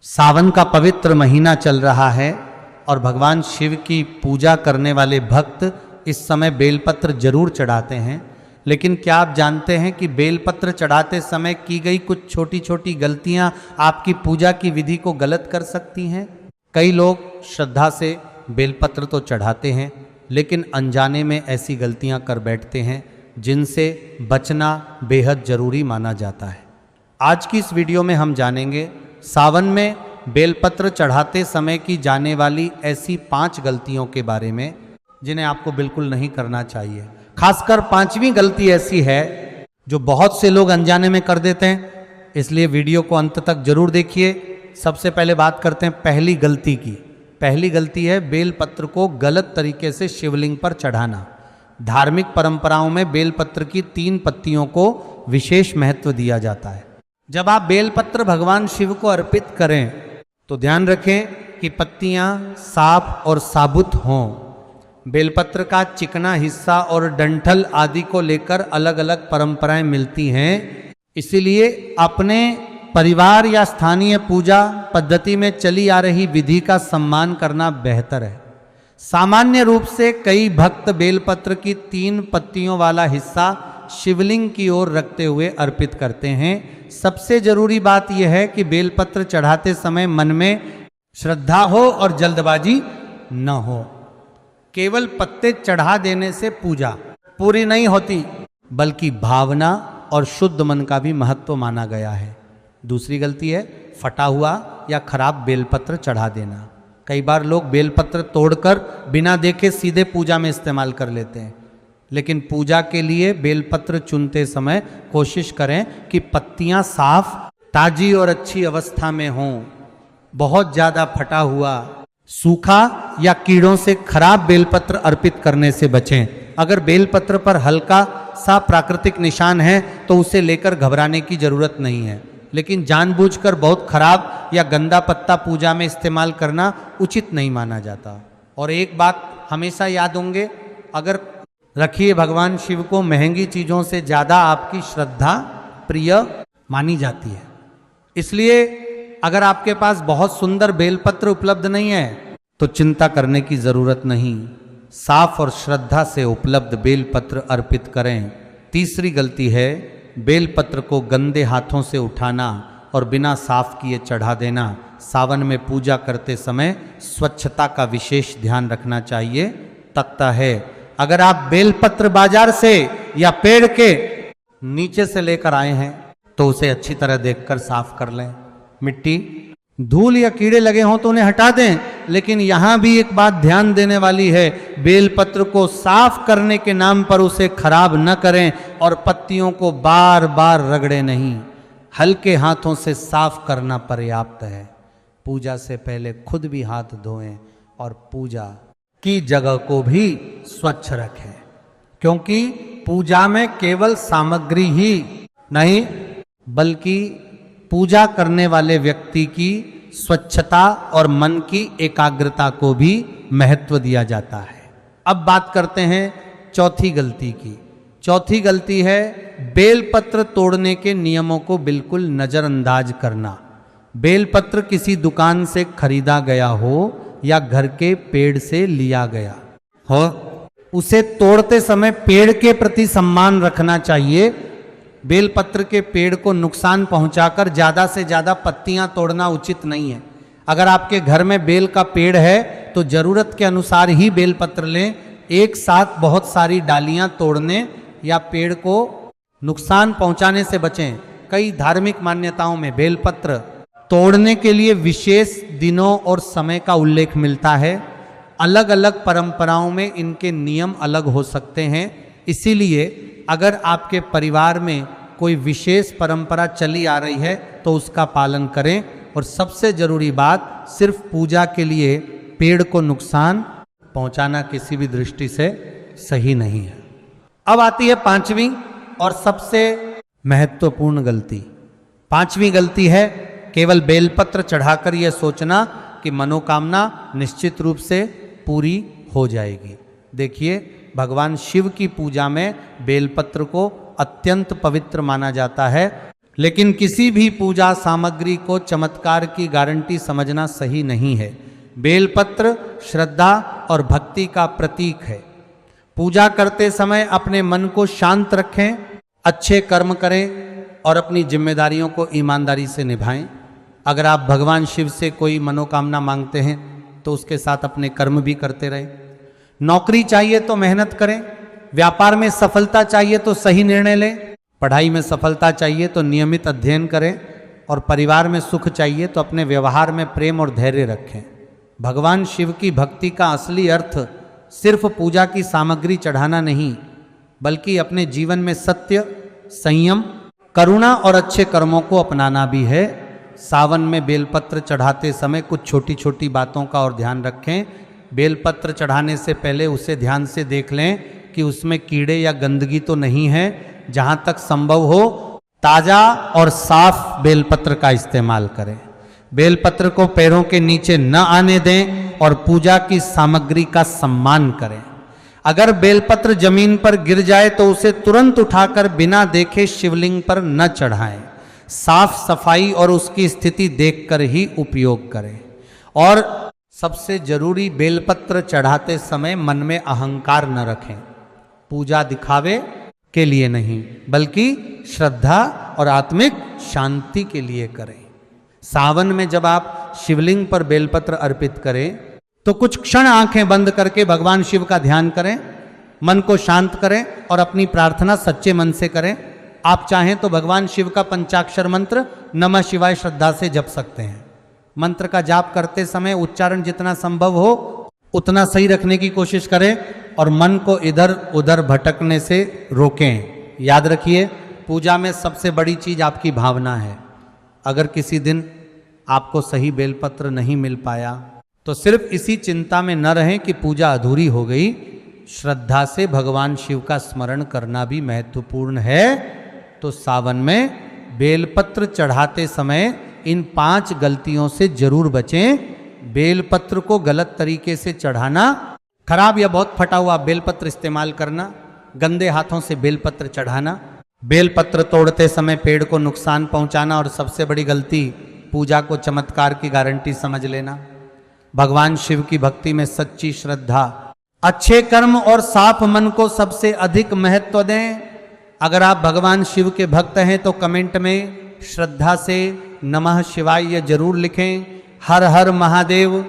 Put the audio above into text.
सावन का पवित्र महीना चल रहा है और भगवान शिव की पूजा करने वाले भक्त इस समय बेलपत्र जरूर चढ़ाते हैं। लेकिन क्या आप जानते हैं कि बेलपत्र चढ़ाते समय की गई कुछ छोटी छोटी गलतियां आपकी पूजा की विधि को गलत कर सकती हैं। कई लोग श्रद्धा से बेलपत्र तो चढ़ाते हैं लेकिन अनजाने में ऐसी गलतियां कर बैठते हैं जिनसे बचना बेहद जरूरी माना जाता है। आज की इस वीडियो में हम जानेंगे सावन में बेलपत्र चढ़ाते समय की जाने वाली ऐसी 5 गलतियों के बारे में जिन्हें आपको बिल्कुल नहीं करना चाहिए। खासकर 5वीं गलती ऐसी है जो बहुत से लोग अनजाने में कर देते हैं, इसलिए वीडियो को अंत तक जरूर देखिए। सबसे पहले बात करते हैं पहली गलती की। पहली गलती है बेलपत्र को गलत तरीके से शिवलिंग पर चढ़ाना। धार्मिक परंपराओं में बेलपत्र की 3 पत्तियों को विशेष महत्व दिया जाता है। जब आप बेलपत्र भगवान शिव को अर्पित करें तो ध्यान रखें कि पत्तियां साफ और साबुत हों। बेलपत्र का चिकना हिस्सा और डंठल आदि को लेकर अलग अलग परंपराएं मिलती हैं, इसीलिए अपने परिवार या स्थानीय पूजा पद्धति में चली आ रही विधि का सम्मान करना बेहतर है। सामान्य रूप से कई भक्त बेलपत्र की 3 पत्तियों वाला हिस्सा शिवलिंग की ओर रखते हुए अर्पित करते हैं। सबसे जरूरी बात यह है कि बेलपत्र चढ़ाते समय मन में श्रद्धा हो और जल्दबाजी न हो। केवल पत्ते चढ़ा देने से पूजा पूरी नहीं होती, बल्कि भावना और शुद्ध मन का भी महत्व माना गया है। दूसरी गलती है फटा हुआ या खराब बेलपत्र चढ़ा देना। कई बार लोग बेलपत्र तोड़कर बिना देखे सीधे पूजा में इस्तेमाल कर लेते हैं, लेकिन पूजा के लिए बेलपत्र चुनते समय कोशिश करें कि पत्तियां साफ, ताजी और अच्छी अवस्था में हों। बहुत ज़्यादा फटा हुआ, सूखा या कीड़ों से खराब बेलपत्र अर्पित करने से बचें। अगर बेलपत्र पर हल्का सा प्राकृतिक निशान है तो उसे लेकर घबराने की जरूरत नहीं है, लेकिन जानबूझकर बहुत खराब या गंदा पत्ता पूजा में इस्तेमाल करना उचित नहीं माना जाता। और एक बात हमेशा याद होंगे, अगर रखिए भगवान शिव को महंगी चीज़ों से ज़्यादा आपकी श्रद्धा प्रिय मानी जाती है। इसलिए अगर आपके पास बहुत सुंदर बेलपत्र उपलब्ध नहीं है तो चिंता करने की ज़रूरत नहीं। साफ और श्रद्धा से उपलब्ध बेलपत्र अर्पित करें। तीसरी गलती है बेलपत्र को गंदे हाथों से उठाना और बिना साफ किए चढ़ा देना। सावन में पूजा करते समय स्वच्छता का विशेष ध्यान रखना चाहिए। तख्ता है, अगर आप बेलपत्र बाजार से या पेड़ के नीचे से लेकर आए हैं तो उसे अच्छी तरह देखकर साफ कर लें। मिट्टी, धूल या कीड़े लगे हों तो उन्हें हटा दें, लेकिन यहाँ भी एक बात ध्यान देने वाली है, बेलपत्र को साफ करने के नाम पर उसे खराब न करें और पत्तियों को बार बार रगड़े नहीं। हल्के हाथों से साफ करना पर्याप्त है। पूजा से पहले खुद भी हाथ धोएं और पूजा की जगह को भी स्वच्छ रखें, क्योंकि पूजा में केवल सामग्री ही नहीं बल्कि पूजा करने वाले व्यक्ति की स्वच्छता और मन की एकाग्रता को भी महत्व दिया जाता है। अब बात करते हैं चौथी गलती की। चौथी गलती है बेलपत्र तोड़ने के नियमों को बिल्कुल नज़रअंदाज करना। बेलपत्र किसी दुकान से खरीदा गया हो या घर के पेड़ से लिया गया हो, उसे तोड़ते समय पेड़ के प्रति सम्मान रखना चाहिए। बेलपत्र के पेड़ को नुकसान पहुंचाकर ज़्यादा से ज़्यादा पत्तियां तोड़ना उचित नहीं है। अगर आपके घर में बेल का पेड़ है तो ज़रूरत के अनुसार ही बेलपत्र लें। एक साथ बहुत सारी डालियां तोड़ने या पेड़ को नुकसान पहुंचाने से बचें। कई धार्मिक मान्यताओं में बेलपत्र तोड़ने के लिए विशेष दिनों और समय का उल्लेख मिलता है। अलग अलग परंपराओं में इनके नियम अलग हो सकते हैं, इसीलिए अगर आपके परिवार में कोई विशेष परंपरा चली आ रही है तो उसका पालन करें। और सबसे ज़रूरी बात, सिर्फ पूजा के लिए पेड़ को नुकसान पहुंचाना किसी भी दृष्टि से सही नहीं है। अब आती है 5वीं और सबसे महत्वपूर्ण गलती। 5वीं गलती है केवल बेलपत्र चढ़ाकर यह सोचना कि मनोकामना निश्चित रूप से पूरी हो जाएगी। देखिए, भगवान शिव की पूजा में बेलपत्र को अत्यंत पवित्र माना जाता है। लेकिन किसी भी पूजा सामग्री को चमत्कार की गारंटी समझना सही नहीं है। बेलपत्र श्रद्धा और भक्ति का प्रतीक है। पूजा करते समय अपने मन को शांत रखें, अच्छे कर्म करें और अपनी जिम्मेदारियों को ईमानदारी से निभाएं। अगर आप भगवान शिव से कोई मनोकामना मांगते हैं तो उसके साथ अपने कर्म भी करते रहें। नौकरी चाहिए तो मेहनत करें, व्यापार में सफलता चाहिए तो सही निर्णय लें, पढ़ाई में सफलता चाहिए तो नियमित अध्ययन करें और परिवार में सुख चाहिए तो अपने व्यवहार में प्रेम और धैर्य रखें। भगवान शिव की भक्ति का असली अर्थ सिर्फ पूजा की सामग्री चढ़ाना नहीं, बल्कि अपने जीवन में सत्य, संयम, करुणा और अच्छे कर्मों को अपनाना भी है। सावन में बेलपत्र चढ़ाते समय कुछ छोटी छोटी बातों का और ध्यान रखें। बेलपत्र चढ़ाने से पहले उसे ध्यान से देख लें कि उसमें कीड़े या गंदगी तो नहीं है। जहाँ तक संभव हो ताजा और साफ बेलपत्र का इस्तेमाल करें। बेलपत्र को पैरों के नीचे न आने दें और पूजा की सामग्री का सम्मान करें। अगर बेलपत्र जमीन पर गिर जाए तो उसे तुरंत उठाकर बिना देखे शिवलिंग पर न चढ़ाएं। साफ सफाई और उसकी स्थिति देखकर ही उपयोग करें। और सबसे जरूरी, बेलपत्र चढ़ाते समय मन में अहंकार न रखें। पूजा दिखावे के लिए नहीं, बल्कि श्रद्धा और आत्मिक शांति के लिए करें। सावन में जब आप शिवलिंग पर बेलपत्र अर्पित करें तो कुछ क्षण आंखें बंद करके भगवान शिव का ध्यान करें, मन को शांत करें और अपनी प्रार्थना सच्चे मन से करें। आप चाहें तो भगवान शिव का पंचाक्षर मंत्र नमः शिवाय श्रद्धा से जप सकते हैं। मंत्र का जाप करते समय उच्चारण जितना संभव हो उतना सही रखने की कोशिश करें और मन को इधर उधर भटकने से रोकें। याद रखिए, पूजा में सबसे बड़ी चीज आपकी भावना है। अगर किसी दिन आपको सही बेलपत्र नहीं मिल पाया तो सिर्फ इसी चिंता में न रहें कि पूजा अधूरी हो गई। श्रद्धा से भगवान शिव का स्मरण करना भी महत्वपूर्ण है। तो सावन में बेलपत्र चढ़ाते समय इन 5 गलतियों से जरूर बचें। बेलपत्र को गलत तरीके से चढ़ाना, खराब या बहुत फटा हुआ बेलपत्र इस्तेमाल करना, गंदे हाथों से बेलपत्र चढ़ाना, बेलपत्र तोड़ते समय पेड़ को नुकसान पहुंचाना और सबसे बड़ी गलती, पूजा को चमत्कार की गारंटी समझ लेना। भगवान शिव की भक्ति में सच्ची श्रद्धा, अच्छे कर्म और साफ मन को सबसे अधिक महत्व दें। अगर आप भगवान शिव के भक्त हैं तो कमेंट में श्रद्धा से नमः शिवाय जरूर लिखें। हर हर महादेव।